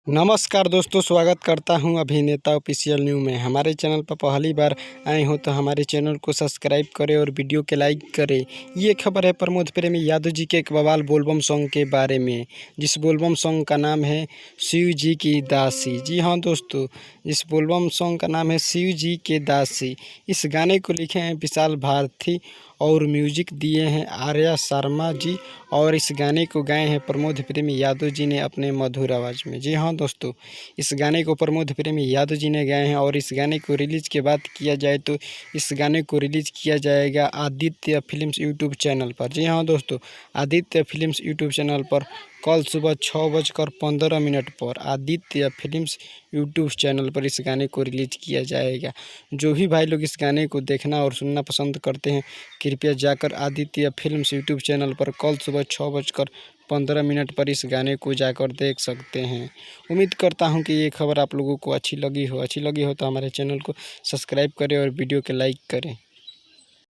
नमस्कार दोस्तों, स्वागत करता हूं अभिनेता ऑफिशियल न्यू में। हमारे चैनल पर पहली बार आए हो तो हमारे चैनल को सब्सक्राइब करें और वीडियो के लाइक करें। ये खबर है प्रमोद प्रेमी यादव जी के एक बवाल बोलबम सॉन्ग के बारे में, जिस बोलबम सॉन्ग का नाम है शिव जी की दासी। जी हाँ दोस्तों, इस बोलबम सॉन्ग का नाम है शिव जी के दासी। इस गाने को लिखे हैं विशाल भारती और म्यूजिक दिए हैं आर्या शर्मा जी, और इस गाने को गाए हैं प्रमोद प्रेमी यादव जी ने अपने मधुर आवाज़ में। जी हाँ दोस्तों, इस गाने को प्रमोद प्रेमी यादव जी ने गाए हैं और इस गाने को रिलीज़ की बात किया जाए तो इस गाने को रिलीज़ किया जाएगा आदित्य फिल्म्स यूट्यूब चैनल पर। जी हाँ दोस्तों, आदित्य फिल्म्स यूट्यूब चैनल पर कल सुबह 6:15 पर आदित्य फिल्म्स यूट्यूब चैनल पर इस गाने को रिलीज़ किया जाएगा। जो भी भाई लोग इस गाने को देखना और सुनना पसंद करते हैं, कृपया जाकर आदित्य फिल्म्स यूट्यूब चैनल पर कल सुबह 6:15 पर इस गाने को जाकर देख सकते हैं। उम्मीद करता हूं कि ये खबर आप लोगों को अच्छी लगी हो तो हमारे चैनल को सब्सक्राइब करें और वीडियो के लाइक करें।